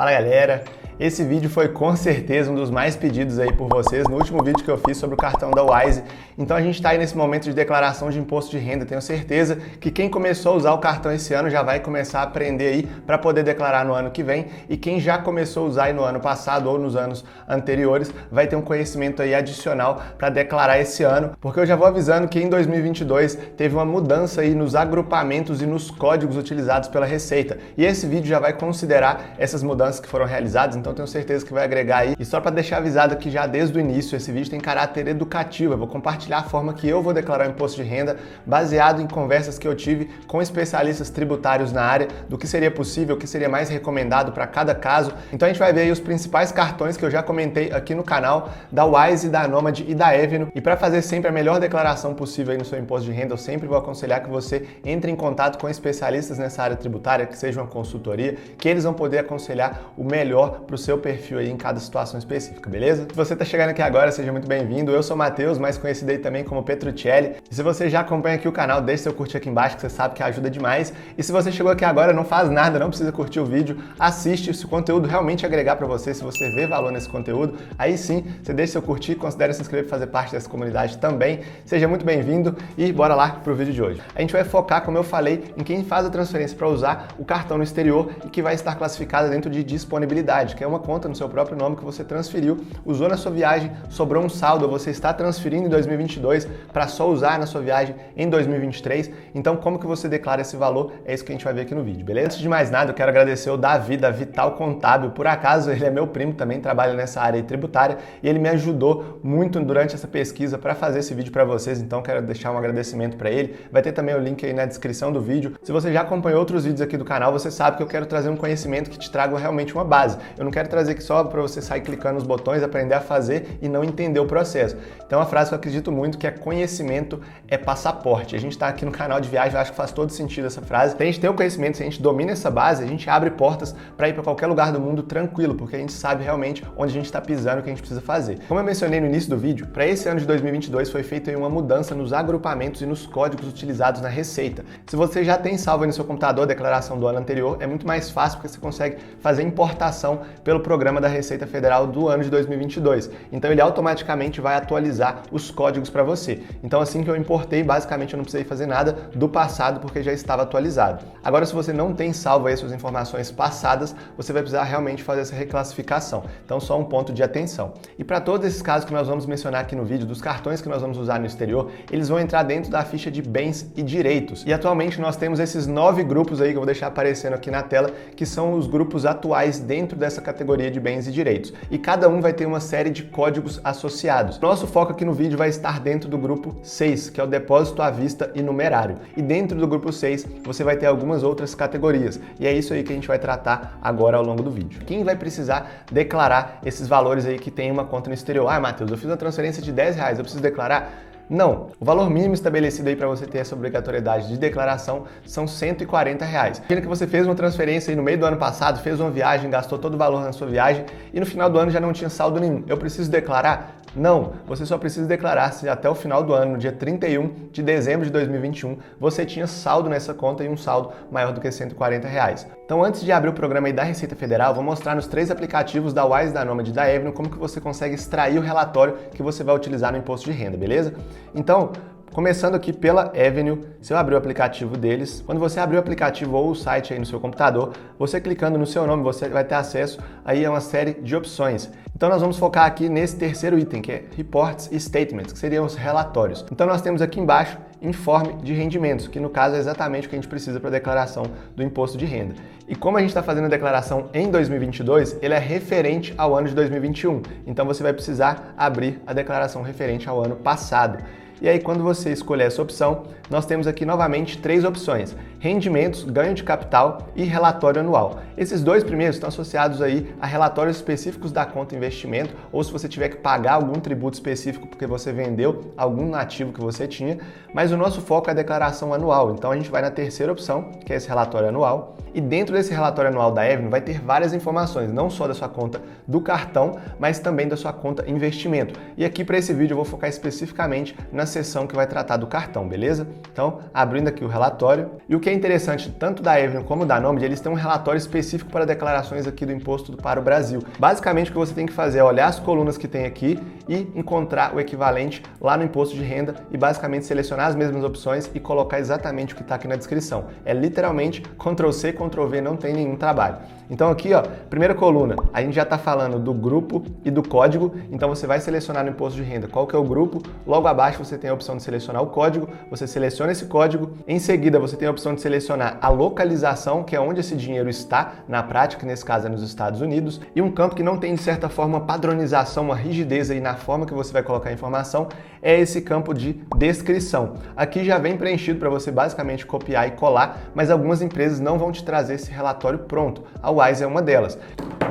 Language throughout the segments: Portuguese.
Fala galera, esse vídeo foi com certeza um dos mais pedidos aí por vocês no último vídeo que eu fiz sobre o cartão da Wise. Então a gente está aí nesse momento de declaração de imposto de renda. Tenho certeza que quem começou a usar o cartão esse ano já vai começar a aprender aí para poder declarar no ano que vem, e quem já começou a usar aí no ano passado ou nos anos anteriores vai ter um conhecimento aí adicional para declarar esse ano, porque eu já vou avisando que em 2022 teve uma mudança aí nos agrupamentos e nos códigos utilizados pela Receita, e esse vídeo já vai considerar essas mudanças que foram realizadas, então tenho certeza que vai agregar aí. E só para deixar avisado aqui já desde o início, esse vídeo tem caráter educativo. Eu vou compartilhar a forma que eu vou declarar o imposto de renda baseado em conversas que eu tive com especialistas tributários na área, do que seria possível, o que seria mais recomendado para cada caso. Então a gente vai ver aí os principais cartões que eu já comentei aqui no canal, da Wise, da Nomad e da Avenue. E para fazer sempre a melhor declaração possível aí no seu imposto de renda, eu sempre vou aconselhar que você entre em contato com especialistas nessa área tributária, que seja uma consultoria, que eles vão poder aconselhar o melhor para o seu perfil aí em cada situação específica, beleza? Se você está chegando aqui agora, seja muito bem-vindo. Eu sou o Matheus, mais conhecido aí também como Petruccelli. E se você já acompanha aqui o canal, deixe seu curtir aqui embaixo, que você sabe que ajuda demais. E se você chegou aqui agora, não faz nada, não precisa curtir o vídeo, assiste. Se o conteúdo realmente agregar para você, se você vê valor nesse conteúdo, aí sim, você deixa seu curtir, considere se inscrever para fazer parte dessa comunidade também. Seja muito bem-vindo e bora lá pro vídeo de hoje. A gente vai focar, como eu falei, em quem faz a transferência para usar o cartão no exterior e que vai estar classificada dentro de disponibilidade, que é uma conta no seu próprio nome que você transferiu, usou na sua viagem, sobrou um saldo, você está transferindo em 2022 para só usar na sua viagem em 2023. Então, como que você declara esse valor? É isso que a gente vai ver aqui no vídeo, beleza? Antes de mais nada, eu quero agradecer o Davi, da Vital Contábil. Por acaso, ele é meu primo, também trabalha nessa área tributária, e ele me ajudou muito durante essa pesquisa para fazer esse vídeo para vocês. Então, quero deixar um agradecimento para ele. Vai ter também o link aí na descrição do vídeo. Se você já acompanhou outros vídeos aqui do canal, você sabe que eu quero trazer um conhecimento que te traga realmente uma base. Eu não quero trazer aqui só para você sair clicando nos botões, aprender a fazer e não entender o processo. Então, uma frase que eu acredito muito, que é: conhecimento é passaporte. A gente está aqui no canal de viagem, eu acho que faz todo sentido essa frase. Se a gente tem o conhecimento, se a gente domina essa base, a gente abre portas para ir para qualquer lugar do mundo tranquilo, porque a gente sabe realmente onde a gente está pisando, o que a gente precisa fazer. Como eu mencionei no início do vídeo, para esse ano de 2022 foi feita uma mudança nos agrupamentos e nos códigos utilizados na Receita. Se você já tem salvo aí no seu computador a declaração do ano anterior, é muito mais fácil, porque você consegue fazer importação pelo programa da Receita Federal do ano de 2022. Então ele automaticamente vai atualizar os códigos para você. Então assim que eu importei, basicamente eu não precisei fazer nada do passado, porque já estava atualizado. Agora, se você não tem salvo aí suas informações passadas, você vai precisar realmente fazer essa reclassificação. Então só um ponto de atenção. E para todos esses casos que nós vamos mencionar aqui no vídeo, dos cartões que nós vamos usar no exterior, eles vão entrar dentro da ficha de bens e direitos. E atualmente nós temos esses 9 grupos aí que eu vou deixar aparecendo aqui na tela, que são os grupos atuais dentro dessa categoria de bens e direitos. E cada um vai ter uma série de códigos associados. Nosso foco aqui no vídeo vai estar dentro do grupo 6, que é o depósito à vista e numerário. E dentro do grupo 6, você vai ter algumas outras categorias. E é isso aí que a gente vai tratar agora ao longo do vídeo. Quem vai precisar declarar esses valores aí que tem uma conta no exterior? Ah, Matheus, eu fiz uma transferência de R$10, eu preciso declarar? Não, o valor mínimo estabelecido aí para você ter essa obrigatoriedade de declaração são R$140. Imagina que você fez uma transferência aí no meio do ano passado, fez uma viagem, gastou todo o valor na sua viagem e no final do ano já não tinha saldo nenhum. Eu preciso declarar? Não, você só precisa declarar se até o final do ano, no dia 31 de dezembro de 2021, você tinha saldo nessa conta e um saldo maior do que R$140. Então, antes de abrir o programa aí da Receita Federal, vou mostrar nos 3 aplicativos da Wise, da Nomad e da Avenue como que você consegue extrair o relatório que você vai utilizar no imposto de renda, beleza? Então, começando aqui pela Avenue, se eu abrir o aplicativo deles, quando você abrir o aplicativo ou o site aí no seu computador, você clicando no seu nome, você vai ter acesso aí a uma série de opções. Então nós vamos focar aqui nesse terceiro item, que é Reports e Statements, que seriam os relatórios. Então nós temos aqui embaixo Informe de Rendimentos, que no caso é exatamente o que a gente precisa para a declaração do imposto de renda. E como a gente está fazendo a declaração em 2022, ele é referente ao ano de 2021. Então você vai precisar abrir a declaração referente ao ano passado. E aí, quando você escolher essa opção, nós temos aqui novamente 3 opções: rendimentos, ganho de capital e relatório anual. Esses 2 primeiros estão associados aí a relatórios específicos da conta investimento, ou se você tiver que pagar algum tributo específico porque você vendeu algum ativo que você tinha, mas o nosso foco é a declaração anual. Então a gente vai na terceira opção, que é esse relatório anual, e dentro desse relatório anual da Avenue vai ter várias informações, não só da sua conta do cartão, mas também da sua conta investimento. E aqui para esse vídeo eu vou focar especificamente na seção que vai tratar do cartão, beleza? Então, abrindo aqui o relatório, e o que que é interessante, tanto da Avenue como da Nomad, eles têm um relatório específico para declarações aqui do imposto para o Brasil. Basicamente, o que você tem que fazer é olhar as colunas que tem aqui e encontrar o equivalente lá no imposto de renda e basicamente selecionar as mesmas opções e colocar exatamente o que está aqui na descrição. É literalmente Ctrl+C, Ctrl+V, não tem nenhum trabalho. Então aqui, ó, primeira coluna, a gente já está falando do grupo e do código, então você vai selecionar no imposto de renda qual que é o grupo, logo abaixo você tem a opção de selecionar o código, você seleciona esse código, em seguida você tem a opção de selecionar a localização, que é onde esse dinheiro está na prática, nesse caso é nos Estados Unidos, e um campo que não tem de certa forma uma padronização, uma rigidez aí na forma que você vai colocar a informação, é esse campo de descrição. Aqui já vem preenchido para você basicamente copiar e colar, mas algumas empresas não vão te trazer esse relatório pronto. A Wise é uma delas.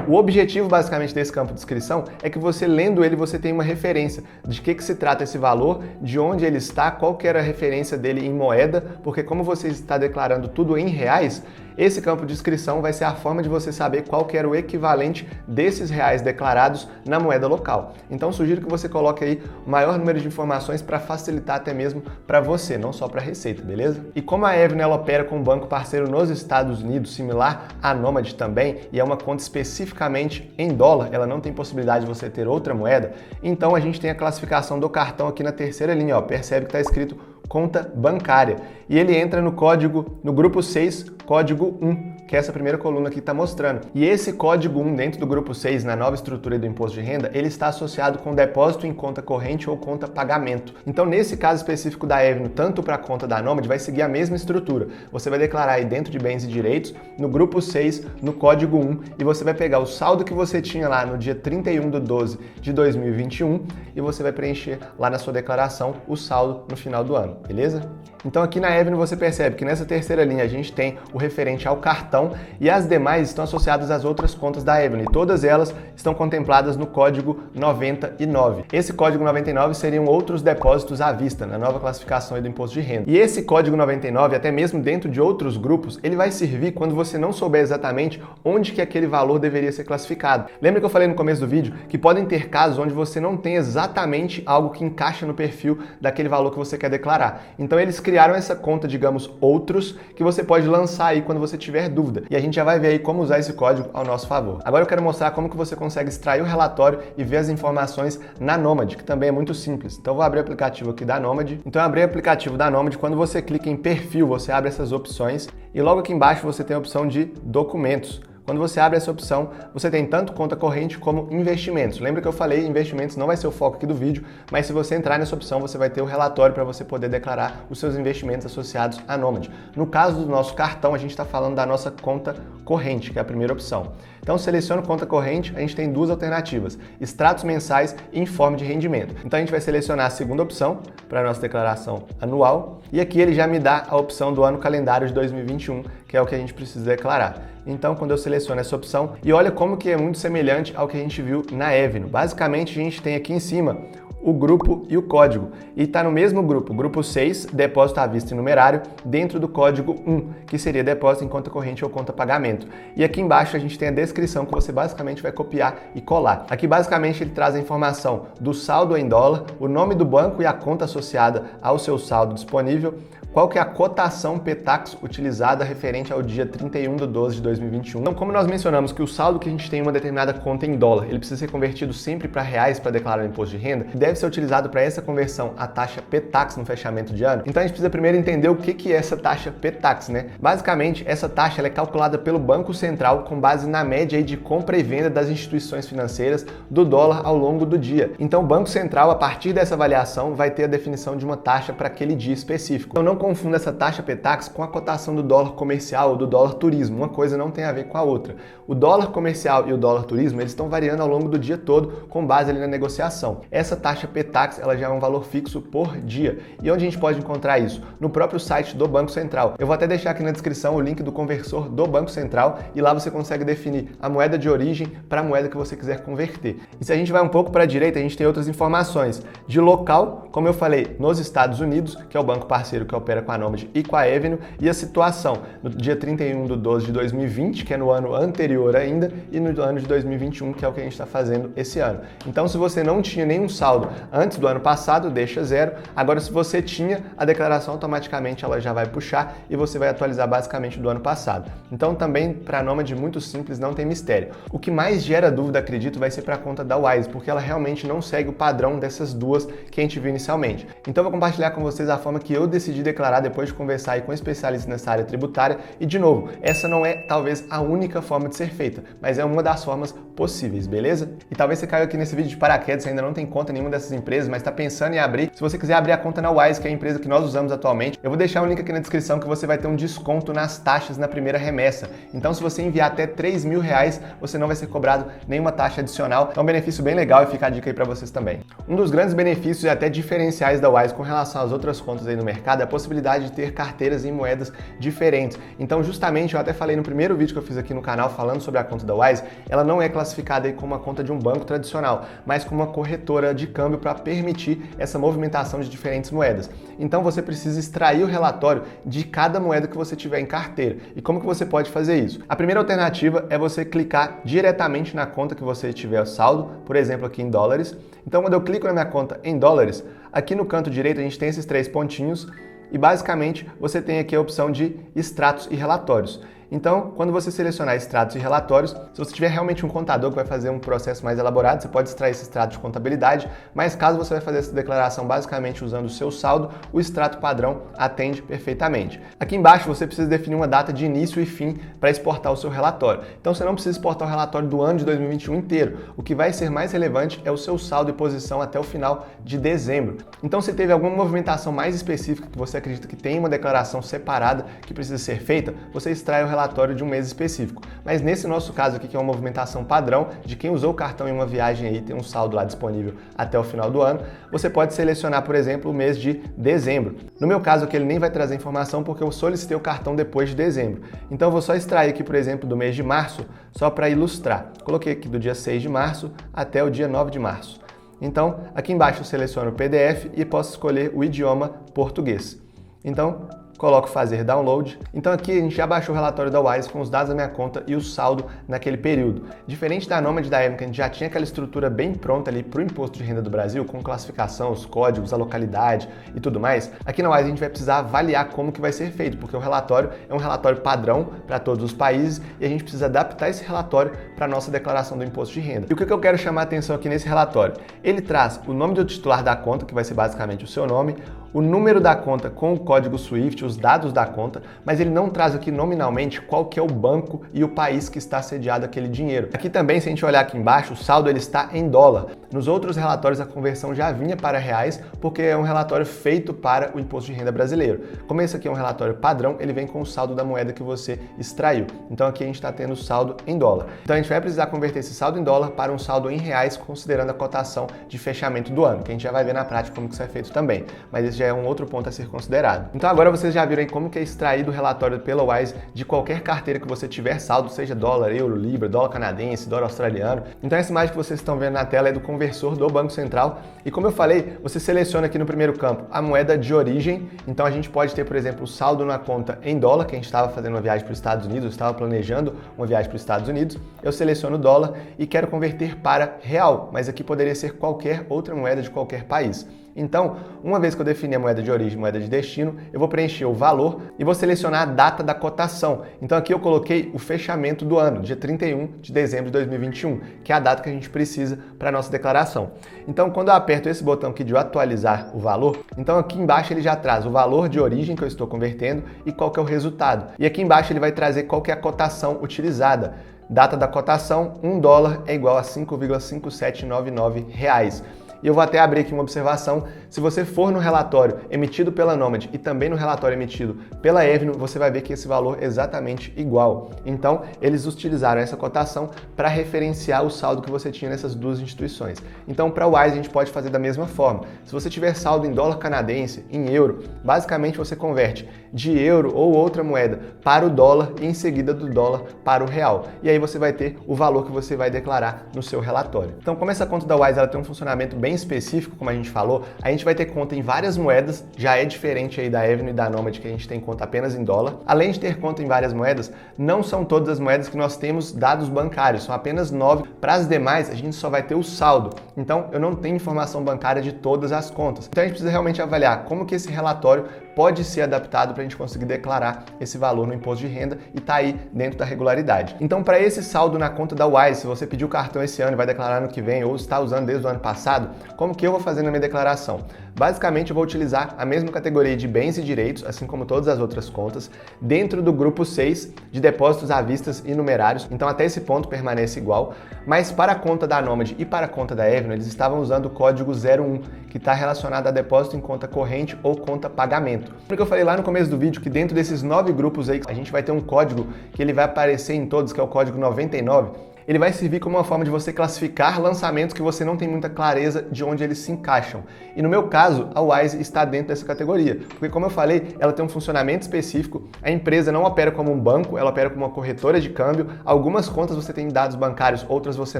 O objetivo basicamente desse campo de descrição é que você lendo ele você tem uma referência de que se trata esse valor, de onde ele está, qual que era a referência dele em moeda, porque como você está declarando tudo em reais, esse campo de descrição vai ser a forma de você saber qual que era o equivalente desses reais declarados na moeda local. Então sugiro que você coloque aí o maior número de informações para facilitar até mesmo para você, não só para a Receita, beleza? E como a Avenue ela opera com um banco parceiro nos Estados Unidos, similar à Nomad também, e é uma conta especificamente em dólar, ela não tem possibilidade de você ter outra moeda, então a gente tem a classificação do cartão aqui na terceira linha, ó, percebe que está escrito conta bancária. E ele entra no código, no grupo 6, código 1, que é essa primeira coluna aqui está mostrando. E esse código 1 dentro do grupo 6, na nova estrutura do imposto de renda, ele está associado com depósito em conta corrente ou conta pagamento. Então, nesse caso específico da Avenue, tanto para a conta da Nomad, vai seguir a mesma estrutura. Você vai declarar aí dentro de bens e direitos, no grupo 6, no código 1, e você vai pegar o saldo que você tinha lá no dia 31/12 de 2021 e você vai preencher lá na sua declaração o saldo no final do ano. Beleza? Então aqui na Avenue você percebe que nessa terceira linha a gente tem o referente ao cartão e as demais estão associadas às outras contas da Avenue. Todas elas estão contempladas no código 99. Esse código 99 seriam outros depósitos à vista, na nova classificação do imposto de renda. E esse código 99, até mesmo dentro de outros grupos, ele vai servir quando você não souber exatamente onde que aquele valor deveria ser classificado. Lembra que eu falei no começo do vídeo que podem ter casos onde você não tem exatamente algo que encaixa no perfil daquele valor que você quer declarar. Então eles criaram essa conta, digamos, outros, que você pode lançar aí quando você tiver dúvida. E a gente já vai ver aí como usar esse código ao nosso favor. Agora eu quero mostrar como que você consegue extrair o relatório e ver as informações na Nomad, que também é muito simples. Então eu vou abrir o aplicativo aqui da Nomad. Então eu abri o aplicativo da Nomad, quando você clica em perfil, você abre essas opções e logo aqui embaixo você tem a opção de documentos. Quando você abre essa opção, você tem tanto conta corrente como investimentos. Lembra que eu falei, investimentos não vai ser o foco aqui do vídeo, mas se você entrar nessa opção, você vai ter o relatório para você poder declarar os seus investimentos associados à Nomad. No caso do nosso cartão, a gente está falando da nossa conta corrente, que é a primeira opção. Então, seleciona conta corrente, a gente tem duas alternativas, extratos mensais e informe de rendimento. Então, a gente vai selecionar a segunda opção para a nossa declaração anual e aqui ele já me dá a opção do ano calendário de 2021, que é o que a gente precisa declarar. Então, quando eu seleciono essa opção, e olha como que é muito semelhante ao que a gente viu na Avenue. Basicamente, a gente tem aqui em cima o grupo e o código. E está no mesmo grupo, grupo 6, depósito à vista e numerário, dentro do código 1, que seria depósito em conta corrente ou conta pagamento. E aqui embaixo a gente tem a descrição que você basicamente vai copiar e colar. Aqui basicamente ele traz a informação do saldo em dólar, o nome do banco e a conta associada ao seu saldo disponível, qual que é a cotação Petax utilizada referente ao dia 31/12 de 2021. Então, como nós mencionamos que o saldo que a gente tem em uma determinada conta em dólar, ele precisa ser convertido sempre para reais para declarar o imposto de renda, deve ser utilizado para essa conversão a taxa Petax no fechamento de ano. Então, a gente precisa primeiro entender o que é essa taxa Petax, né? Basicamente, essa taxa ela é calculada pelo Banco Central com base na média aí de compra e venda das instituições financeiras do dólar ao longo do dia. Então, o Banco Central, a partir dessa avaliação, vai ter a definição de uma taxa para aquele dia específico. Então, não confunda essa taxa Petax com a cotação do dólar comercial ou do dólar turismo. Uma coisa não tem a ver com a outra. O dólar comercial e o dólar turismo, eles estão variando ao longo do dia todo com base ali na negociação. Essa taxa Petax, ela já é um valor fixo por dia. E onde a gente pode encontrar isso? No próprio site do Banco Central. Eu vou até deixar aqui na descrição o link do conversor do Banco Central e lá você consegue definir a moeda de origem para a moeda que você quiser converter. E se a gente vai um pouco para a direita, a gente tem outras informações. De local, como eu falei, nos Estados Unidos, que é o banco parceiro que opera opera com a Nomad e com a Avenue, e a situação no dia 31/12/2020, que é no ano anterior ainda, e no ano de 2021, que é o que a gente está fazendo esse ano. Então, se você não tinha nenhum saldo antes do ano passado, deixa zero. Agora, se você tinha, a declaração automaticamente ela já vai puxar e você vai atualizar basicamente do ano passado. Então, também para a Nomad, muito simples, não tem mistério. O que mais gera dúvida, acredito, vai ser para a conta da Wise, porque ela realmente não segue o padrão dessas duas que a gente viu inicialmente. Então, eu vou compartilhar com vocês a forma que eu decidi declarar depois de conversar aí com especialistas nessa área tributária. E, de novo, essa não é talvez a única forma de ser feita, mas é uma das formas possíveis, beleza? E talvez você caiu aqui nesse vídeo de paraquedas, você ainda não tem conta em nenhuma dessas empresas, mas está pensando em abrir. Se você quiser abrir a conta na Wise, que é a empresa que nós usamos atualmente, eu vou deixar um link aqui na descrição que você vai ter um desconto nas taxas na primeira remessa. Então, se você enviar até R$3.000, você não vai ser cobrado nenhuma taxa adicional. É um benefício bem legal e fica a dica aí para vocês também. Um dos grandes benefícios e até diferenciais da Wise com relação às outras contas aí no mercado é a possibilidade de ter carteiras em moedas diferentes. Então, justamente, eu até falei no primeiro vídeo que eu fiz aqui no canal falando sobre a conta da Wise, ela não é classificada aí como uma conta de um banco tradicional, mas como uma corretora de câmbio para permitir essa movimentação de diferentes moedas. Então, você precisa extrair o relatório de cada moeda que você tiver em carteira. E como que você pode fazer isso? A primeira alternativa é você clicar diretamente na conta que você tiver o saldo, por exemplo, aqui em dólares. Então, quando eu clico na minha conta em dólares, aqui no canto direito a gente tem esses 3 pontinhos e basicamente você tem aqui a opção de extratos e relatórios. Então, quando você selecionar extratos e relatórios, se você tiver realmente um contador que vai fazer um processo mais elaborado, você pode extrair esse extrato de contabilidade, mas caso você vai fazer essa declaração basicamente usando o seu saldo, o extrato padrão atende perfeitamente. Aqui embaixo você precisa definir uma data de início e fim para exportar o seu relatório. Então, você não precisa exportar o relatório do ano de 2021 inteiro. O que vai ser mais relevante é o seu saldo e posição até o final de dezembro. Então, se teve alguma movimentação mais específica que você acredita que tem uma declaração separada que precisa ser feita, você extrai o relatório de um mês específico. Mas nesse nosso caso aqui, que é uma movimentação padrão de quem usou o cartão em uma viagem aí, tem um saldo lá disponível até o final do ano, você pode selecionar, por exemplo, o mês de dezembro. No meu caso aqui, ele nem vai trazer informação porque eu solicitei o cartão depois de dezembro. Então eu vou só extrair aqui, por exemplo, do mês de março, só para ilustrar. Coloquei aqui do dia 6 de março até o dia 9 de março. Então, aqui embaixo eu seleciono o PDF e posso escolher o idioma português. Então, coloco fazer download. Então aqui a gente já baixou o relatório da Wise com os dados da minha conta e o saldo naquele período. Diferente da Nomad e da Avenue, que a gente já tinha aquela estrutura bem pronta ali para o imposto de renda do Brasil, com classificação, os códigos, a localidade e tudo mais, aqui na Wise a gente vai precisar avaliar como que vai ser feito, porque o relatório é um relatório padrão para todos os países e a gente precisa adaptar esse relatório para a nossa declaração do imposto de renda. E o que eu quero chamar a atenção aqui nesse relatório? Ele traz o nome do titular da conta, que vai ser basicamente o seu nome, o número da conta com o código SWIFT, os dados da conta, mas ele não traz aqui nominalmente qual que é o banco e o país que está sediado aquele dinheiro. Aqui também, se a gente olhar aqui embaixo, o saldo ele está em dólar. Nos outros relatórios a conversão já vinha para reais, porque é um relatório feito para o imposto de renda brasileiro. Como esse aqui é um relatório padrão, ele vem com o saldo da moeda que você extraiu. Então aqui a gente está tendo o saldo em dólar. Então a gente vai precisar converter esse saldo em dólar para um saldo em reais, considerando a cotação de fechamento do ano, que a gente já vai ver na prática como que isso é feito também. Mas esse já é um outro ponto a ser considerado. Então agora vocês já viram aí como que é extraído o relatório pela Wise de qualquer carteira que você tiver saldo, seja dólar, euro, libra, dólar canadense, dólar australiano. Então essa imagem que vocês estão vendo na tela é do conversor do Banco Central e como eu falei, você seleciona aqui no primeiro campo a moeda de origem. Então a gente pode ter, por exemplo, o saldo na conta em dólar, que a gente estava fazendo uma viagem para os Estados Unidos, eu estava planejando uma viagem para os Estados Unidos, eu seleciono o dólar e quero converter para real, mas aqui poderia ser qualquer outra moeda de qualquer país. Então, uma vez que eu defini a moeda de origem e moeda de destino, eu vou preencher o valor e vou selecionar a data da cotação. Então aqui eu coloquei o fechamento do ano, dia 31 de dezembro de 2021, que é a data que a gente precisa para a nossa declaração. Então quando eu aperto esse botão aqui de atualizar o valor, então aqui embaixo ele já traz o valor de origem que eu estou convertendo e qual que é o resultado. E aqui embaixo ele vai trazer qual que é a cotação utilizada. Data da cotação, $1 é igual a 5,5799 reais. E eu vou até abrir aqui uma observação. Se você for no relatório emitido pela Nomad e também no relatório emitido pela Avenue, você vai ver que esse valor é exatamente igual. Então, eles utilizaram essa cotação para referenciar o saldo que você tinha nessas duas instituições. Então, para o Wise, a gente pode fazer da mesma forma. Se você tiver saldo em dólar canadense, em euro, basicamente você converte de euro ou outra moeda para o dólar e em seguida do dólar para o real. E aí você vai ter o valor que você vai declarar no seu relatório. Então, como essa conta da Wise ela tem um funcionamento bem específico, como a gente falou, a gente vai ter conta em várias moedas, já é diferente aí da Avenue e da Nomad, que a gente tem conta apenas em dólar. Além de ter conta em várias moedas, não são todas as moedas que nós temos dados bancários, são apenas 9. Para as demais, a gente só vai ter o saldo. Então, eu não tenho informação bancária de todas as contas. Então, a gente precisa realmente avaliar como que esse relatório pode ser adaptado para a gente conseguir declarar esse valor no imposto de renda e tá aí dentro da regularidade. Então, para esse saldo na conta da Wise, se você pediu o cartão esse ano e vai declarar no que vem ou está usando desde o ano passado, como que eu vou fazer na minha declaração? Basicamente, eu vou utilizar a mesma categoria de bens e direitos, assim como todas as outras contas, dentro do grupo 6 de depósitos à vista e numerários. Então, até esse ponto permanece igual, mas para a conta da Nomad e para a conta da Avenue, eles estavam usando o código 01, que está relacionado a depósito em conta corrente ou conta pagamento. Porque eu falei lá no começo do vídeo que dentro desses 9 grupos aí, a gente vai ter um código que ele vai aparecer em todos, que é o código 99. Ele vai servir como uma forma de você classificar lançamentos que você não tem muita clareza de onde eles se encaixam. E no meu caso, a Wise está dentro dessa categoria, porque como eu falei, ela tem um funcionamento específico, a empresa não opera como um banco, ela opera como uma corretora de câmbio, algumas contas você tem dados bancários, outras você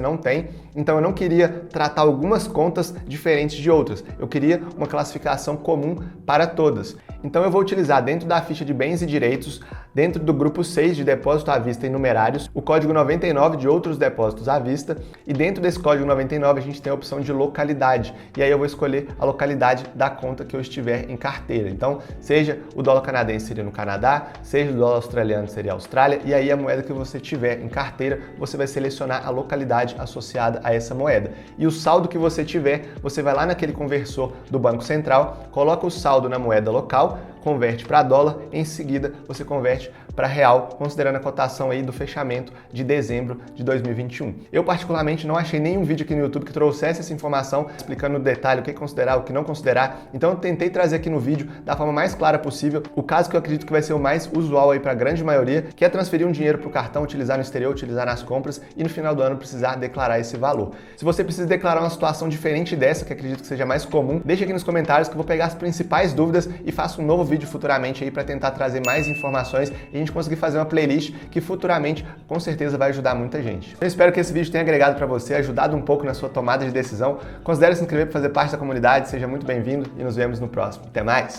não tem, então eu não queria tratar algumas contas diferentes de outras, eu queria uma classificação comum para todas. Então eu vou utilizar dentro da ficha de bens e direitos, dentro do grupo 6 de depósito à vista e numerários, o código 99 de outros depósitos à vista, e dentro desse código 99 a gente tem a opção de localidade, e aí eu vou escolher a localidade da conta que eu estiver em carteira. Então, seja o dólar canadense seria no Canadá, seja o dólar australiano seria a Austrália, e aí a moeda que você tiver em carteira, você vai selecionar a localidade associada a essa moeda. E o saldo que você tiver, você vai lá naquele conversor do Banco Central, coloca o saldo na moeda local, converte para dólar, em seguida você converte para real, considerando a cotação aí do fechamento de dezembro de 2021. Eu particularmente não achei nenhum vídeo aqui no YouTube que trouxesse essa informação, explicando no detalhe o que considerar, o que não considerar, então eu tentei trazer aqui no vídeo da forma mais clara possível o caso que eu acredito que vai ser o mais usual aí para a grande maioria, que é transferir um dinheiro para o cartão, utilizar no exterior, utilizar nas compras e no final do ano precisar declarar esse valor. Se você precisa declarar uma situação diferente dessa, que acredito que seja mais comum, deixa aqui nos comentários que eu vou pegar as principais dúvidas e faço um novo vídeo futuramente aí para tentar trazer mais informações e a gente conseguir fazer uma playlist que futuramente com certeza vai ajudar muita gente. Eu espero que esse vídeo tenha agregado para você, ajudado um pouco na sua tomada de decisão. Considere se inscrever para fazer parte da comunidade, seja muito bem-vindo e nos vemos no próximo. Até mais!